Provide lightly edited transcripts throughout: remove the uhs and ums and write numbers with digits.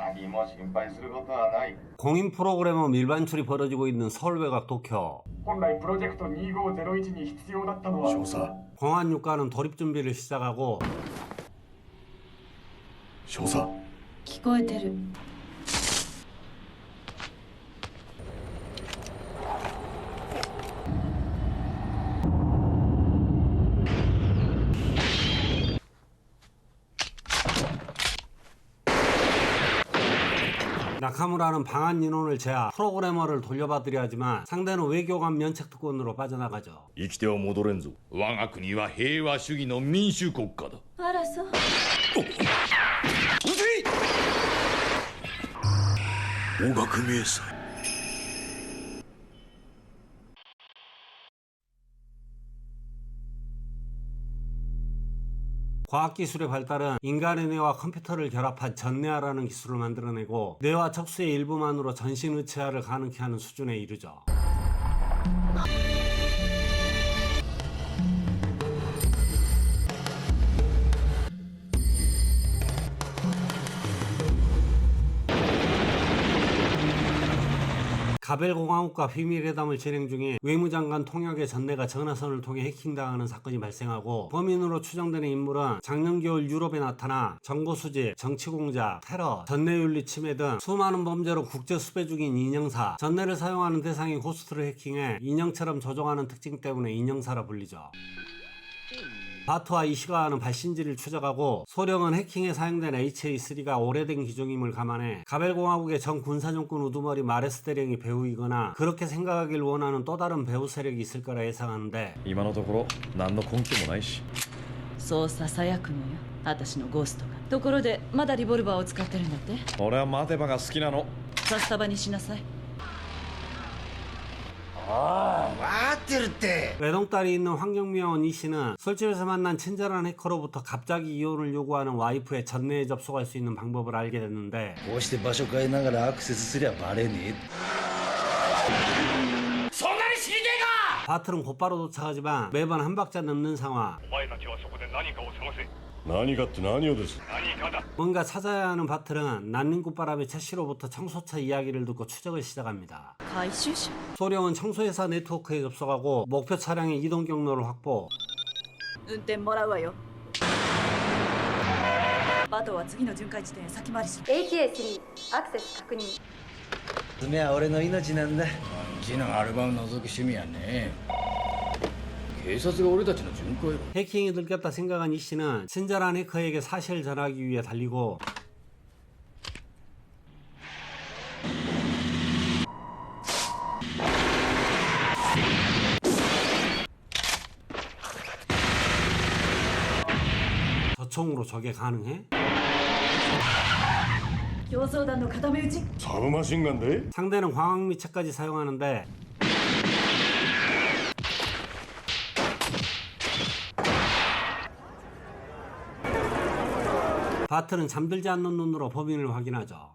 何も心配することはない。 공인 프로그래머 밀반출이 벌어지고 있는 서울 외곽 도쿄. 本来プロジェクト2501に必要だったのは少佐 공안 육가는 돌입 준비를 시작하고 少佐聞こえてる。나카무라는 방한 인원을 제압, 프로그래머를 돌려받으려 하지만 상대는 외교관 면책특권으로 빠져나가죠. 生きては戻れんぞ。我が国は平和主義の民主国家だ。あらそう。大学名祭 과학기술의 발달은 인간의 뇌와 컴퓨터를 결합한 전뇌화라는 기술을 만들어내고 뇌와 척수의 일부만으로 전신의체화를 가능케 하는 수준에 이르죠. 가벨공화국과 비밀회담을 진행 중에 외무장관 통역의 전대가 전화선을 통해 해킹당하는 사건이 발생하고 범인으로 추정되는 인물은 작년 겨울 유럽에 나타나 정보수집, 정치공작, 테러, 전내윤리 침해 등 수많은 범죄로 국제 수배 중인 인형사. 전내를 사용하는 대상이 호스트를 해킹해 인형처럼 조종하는 특징 때문에 인형사라 불리죠. 바트와 이시가와는 발신지를 추적하고 소령은 해킹에 사용된 HA3가 오래된 기종임을 감안해 가벨공화국의 전 군사정권 우두머리 마레스 대령이 배우이거나 그렇게 생각하길 원하는 또 다른 배후 세력이 있을 거라 예상하는데 今のところ何の根拠もないし。そうささやくのよ。私のゴーストが。ところでまだリボルバーを使ってるんだって。俺は待てばが好きなの。札束にしなさい。 외동딸이 있는 환경미화원 이씨는 술집에서 만난 친절한 해커로부터 갑자기 이혼을 요구하는 와이프의 전내에 접속할 수 있는 방법을 알게 됐는데 こうして場所変えながらアクセスすりゃバレねえ。 바트는 곧바로 도착하지만 매번 한 박자 늦는 상황. お前たちはそこで何かを探せ。何かって何をです。何かだ。 뭔가 찾아야 하는 바트는 난닝굿바람의 채씨로부터 청소차 이야기를 듣고 추적을 시작합니다. 回収者。 소령은 청소회사 네트워크에 접속하고 목표 차량의 이동 경로를 확보. 運転もらうわよ。バトは次の巡回地点へ先回りし。 AK3 アクセス確認。爪は俺の命なんだ。ちなアルバム覗く趣味やね。警察が俺たちの巡回を。 해킹이 들켰다 생각한 이씨는 친절한 해커에게 사실을 전하기 위해 달리고 저총으로 저게 가능해? 競争団の固め打ち。サブマシンガンで 상대는 광학미체까지 사용하는데 바트는 잠들지 않는 눈으로 범인을 확인하죠.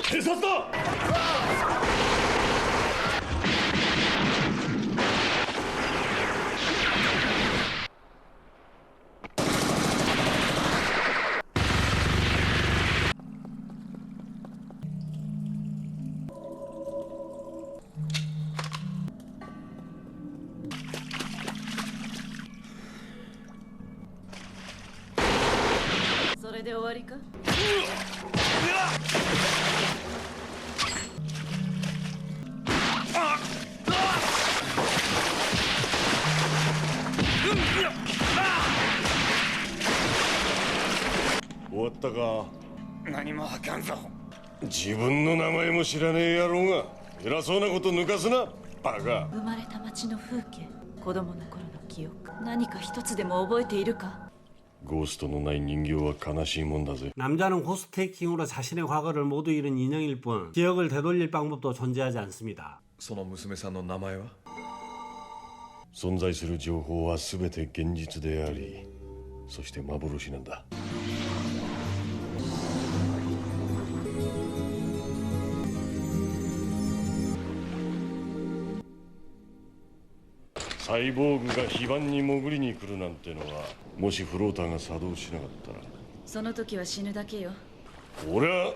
警察だ。それで終わりか。終わったか。何もあかんぞ。自分の名前も知らねえ野郎が偉そうなこと抜かすなバカ。生まれた町の風景。子供の頃の記憶。何か一つでも覚えているか。 ゴーストのない人形は悲しいもんだぜ。 남자는 호스트 해킹으로 자신의 과거를 모두 잃은 인형일 뿐 기억을 되돌릴 방법도 존재하지 않습니다. その娘さんの名前は？存在する情報は全て現実であり、そして幻なんだ。サイボーグが非番に潜りに来るなんてのはもしフローターが作動しなかったらその時は死ぬだけよ。俺は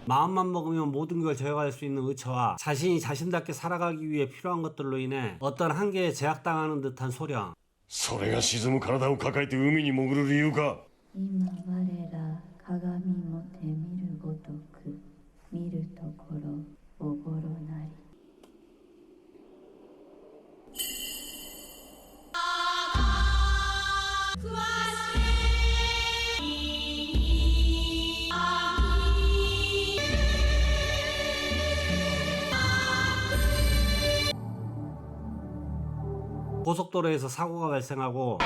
마음만 먹으면 모든 걸 제어할 수 있는 의처와 자신이 자신답게 살아가기 위해 필요한 것들로 인해 어떤 한계에 제약당하는 듯한 소령. それが沈む体を抱えて海に潜る理由か今我ら鏡もて見るごとく見るところおぼろなり。고속도로에서 사고가 발생하고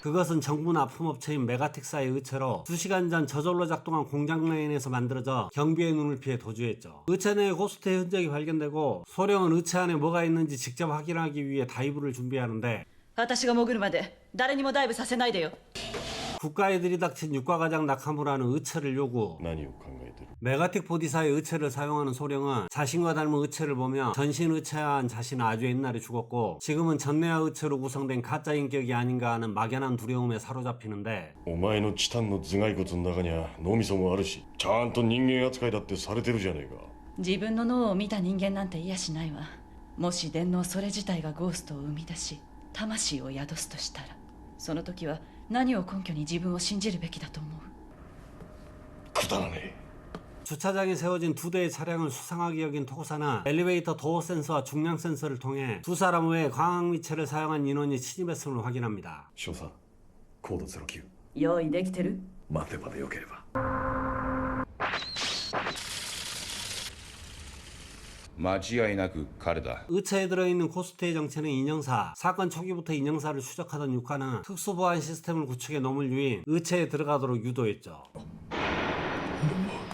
그것은 정부 납품업체인 메가텍사의 의체로 2시간 전 저절로 작동한 공장 라인에서 만들어져 경비의 눈을 피해 도주했죠. 의체 내에 고스트의 흔적이 발견되고 소령은 의체 안에 뭐가 있는지 직접 확인하기 위해 다이브를 준비하는데 私が潜るまで誰にもダイブさせないでよ。 국가에 들이닥친 유가과장 나카무라는 의체를 요구. 何を考えてる 메가텍 보디사의 의체를 사용하는 소령은 자신과 닮은 의체를 보며 전신 의체한 자신은 아주 옛날에 죽었고 지금은 전내화 의체로 구성된 가짜 인격이 아닌가 하는 막연한 두려움에 사로잡히는데 お前のチタンの頭蓋骨の中には脳みそもあるしちゃんと人間扱いだってされてるじゃねえか自分の脳を見た人間なんて嫌しないわ。もし電脳それ自体がゴーストを生み出し魂を宿すとしたらその時は何を根拠に自分を信じるべきだと思う。くだらねえ 주차장에 세워진 2대의 차량을 수상하게 여긴 토고사는 엘리베이터 도어 센서와 중량 센서를 통해 두 사람 외에 광학미체를 사용한 인원이 침입했음을 확인합니다. 少佐コード09用意できてる？待てばでよければ間違いなく彼だ。 의체에 들어있는 고스트의 정체는 인형사. 사건 초기부터 인형사를 추적하던 유카는 특수보안 시스템을 구축해 놈을 유인 의체에 들어가도록 유도했죠.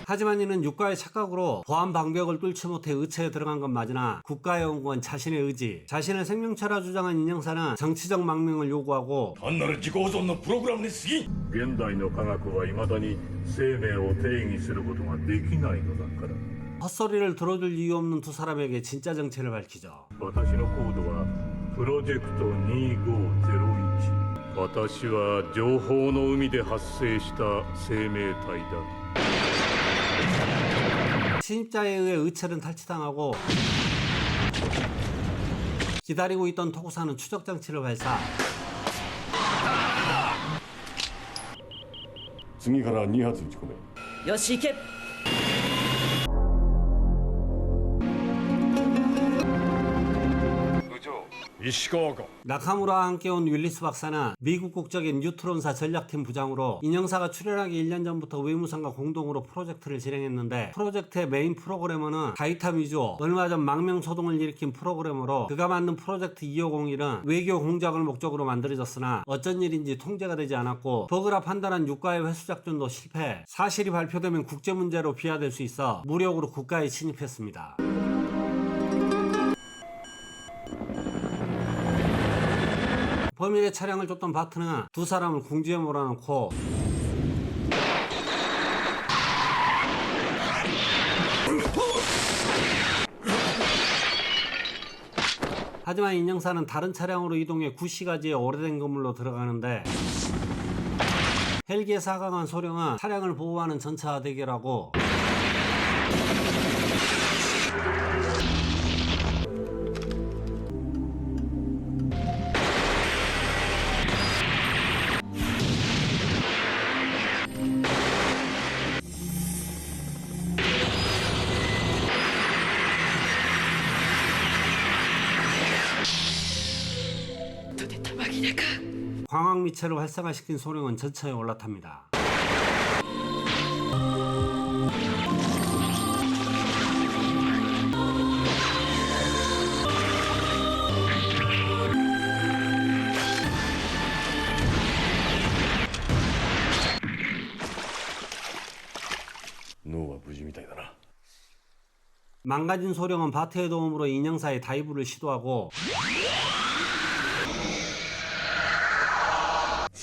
하지만 이는 유가의 착각으로 보안 방벽을 뚫지 못해 의체에 들어간 건 맞으나 국가에 온 건 자신의 의지. 자신의 생명체라 주장한 인형사는 정치적 망명을 요구하고 単なる自己保存のプログラムに過ぎん現代の科学は未だに生命を定義することができないのだから 헛소리를 들어줄 이유 없는 두 사람에게 진짜 정체를 밝히죠. 私のコードはプロジェクト2501私は情報の海で発生した生命体だ 침입자에 의해 의체는 탈취당하고 기다리고 있던 토구사는 추적장치를 발사. 次から2発撃ち込めよし行け。 石川か 나카무라와 함께 온 윌리스 박사는 미국 국적인 뉴트론사 전략팀 부장으로 인형사가 출연하기 1년 전부터 외무상과 공동으로 프로젝트를 진행했는데 프로젝트의 메인 프로그래머는 가이타 미주오, 얼마 전 망명소동을 일으킨 프로그래머로 그가 만든 프로젝트 2501은 외교 공작을 목적으로 만들어졌으나 어쩐 일인지 통제가 되지 않았고 버그라 판단한 유가의 회수작전도 실패, 사실이 발표되면 국제문제로 비화될 수 있어 무력으로 국가에 침입했습니다. 범인의 차량을 쫓던 바트는 두 사람을 궁지에 몰아넣고 하지만 인형사는 다른 차량으로 이동해 구시가지의 오래된 건물로 들어가는데 헬기에 사강한 소령은 차량을 보호하는 전차와 대결하고 광학미체를 활성화시킨 소령은 전차에 올라탑니다. 망가진 소령은 바트의 도움으로 인형사의 다이브를 시도하고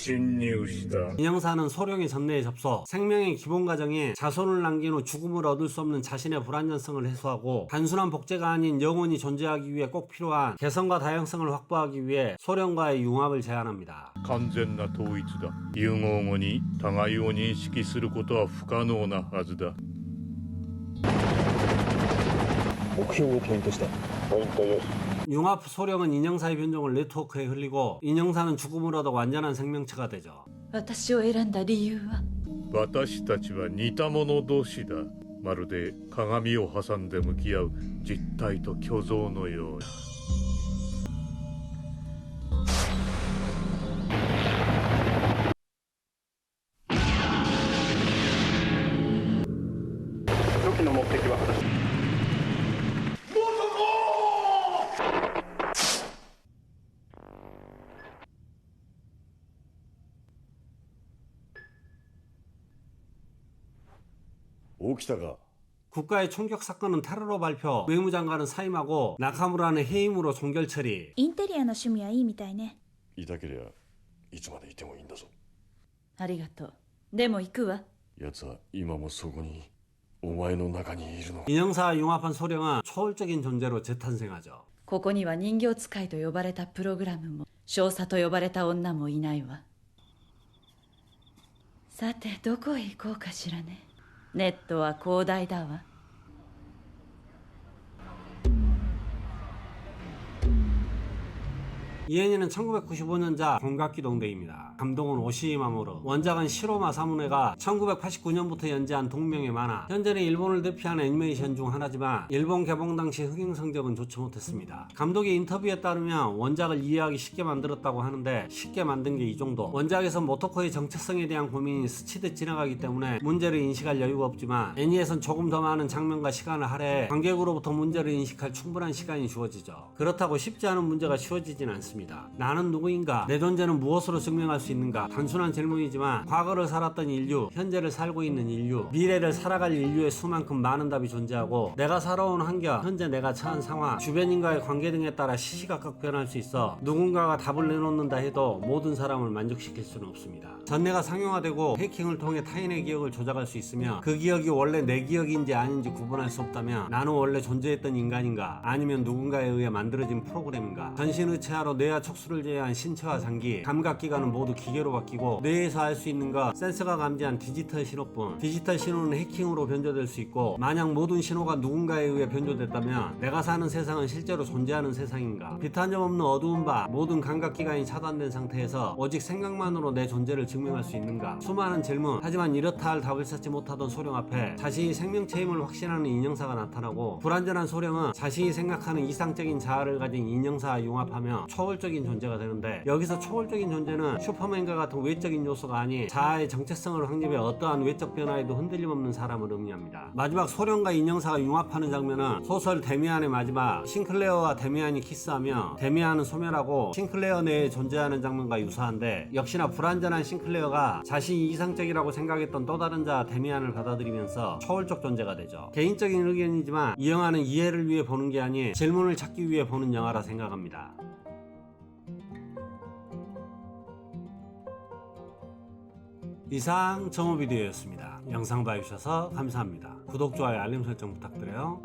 侵入した。 인형사는 소령의 전내에 접속, 생명의 기본 과정에 자손을 남긴 후 죽음을 얻을 수 없는 자신의 불완전성을 해소하고 단순한 복제가 아닌 영혼이 존재하기 위해 꼭 필요한 개성과 다양성을 확보하기 위해 소령과의 융합을 제안합니다. 完全な統一だ。融合後に互いを認識することは不可能なはずだ。目標をポイントした。ポイントよし。 융합 소령은 인형사의 변종을 네트워크에 흘리고 인형사는 죽음을 얻어 완전한 생명체가 되죠. 私を選んだ理由は？私たちは似た者同士だ。まるで鏡を挟んで向き合う実体と虚像のように。初期の目的は果たして起きたか。 국가의 총격 사건은 테러로 발표, 외무장관은 사임하고 나카무라는 해임으로 종결 처리. インテリアの趣味はいいみたいね。いたけりゃいつまでいてもいいんだぞ。ありがとう。でも行くわ。奴は今もそこにお前の中にいるの。 인형사와 융합한 소령은 초월적인 존재로 재탄생하죠. ここには人形使いと呼ばれたプログラムも少佐と呼ばれた女もいないわ。さてどこへ行こうかしらね。ネットは広大だわ。 이엔이는 1995년작 공각기동대입니다. 감독은 오시이마모루, 원작은 시로 마사무네가 1989년부터 연재한 동명의 만화. 현재는 일본을 대표하는 애니메이션 중 하나지만 일본 개봉 당시 흥행 성적은 좋지 못했습니다. 감독의 인터뷰에 따르면 원작을 이해하기 쉽게 만들었다고 하는데 쉽게 만든 게 이 정도. 원작에서 모토코의 정체성에 대한 고민이 스치듯 지나가기 때문에 문제를 인식할 여유가 없지만 애니에선 조금 더 많은 장면과 시간을 할애해 관객으로부터 문제를 인식할 충분한 시간이 주어지죠. 그렇다고 쉽지 않은 문제가 쉬워지진 않습니다. 나는 누구인가? 내 존재는 무엇으로 증명할 수 있는가? 단순한 질문이지만 과거를 살았던 인류, 현재를 살고 있는 인류, 미래를 살아갈 인류의 수만큼 많은 답이 존재하고 내가 살아온 환경, 현재 내가 처한 상황, 주변인과의 관계 등에 따라 시시각각 변할 수 있어 누군가가 답을 내놓는다 해도 모든 사람을 만족시킬 수는 없습니다. 전내가 상용화되고 해킹을 통해 타인의 기억을 조작할 수 있으며 그 기억이 원래 내 기억인지 아닌지 구분할 수 없다면 나는 원래 존재했던 인간인가? 아니면 누군가에 의해 만들어진 프로그램인가? 전신의체화로 뇌와 촉수를 제외한 신체와 장기, 감각기관은 모두 기계로 바뀌고 뇌에서 알 수 있는 것, 센서가 감지한 디지털 신호뿐. 디지털 신호는 해킹으로 변조될 수 있고 만약 모든 신호가 누군가에 의해 변조됐다면 내가 사는 세상은 실제로 존재하는 세상인가? 빛 한 점 없는 어두운 바, 모든 감각기관이 차단된 상태에서 오직 생각만으로 내 존재를 증명할 수 있는가? 수많은 질문. 하지만 이렇다 할 답을 찾지 못하던 소령 앞에 자신이 생명체임을 확신하는 인형사가 나타나고 불완전한 소령은 자신이 생각하는 이상적인 자아를 가진 인형사와 융합하며 초월적인 존재가 되는데 여기서 초월적인 존재는 슈퍼맨과 같은 외적인 요소가 아닌 자아의 정체성을 확립해 어떠한 외적 변화에도 흔들림 없는 사람을 의미합니다. 마지막 소령과 인형사가 융합하는 장면은 소설 데미안의 마지막 싱클레어와 데미안이 키스하며 데미안은 소멸하고 싱클레어 내에 존재하는 장면과 유사한데 역시나 불완전한 싱클레어가 자신이 이상적이라고 생각했던 또 다른 자 데미안을 받아들이면서 초월적 존재가 되죠. 개인적인 의견이지만 이 영화는 이해를 위해 보는 게 아닌 질문을 찾기 위해 보는 영화라 생각합니다. 이상 정오비디오였습니다. 영상 봐주셔서 감사합니다. 구독, 좋아요, 알림 설정 부탁드려요.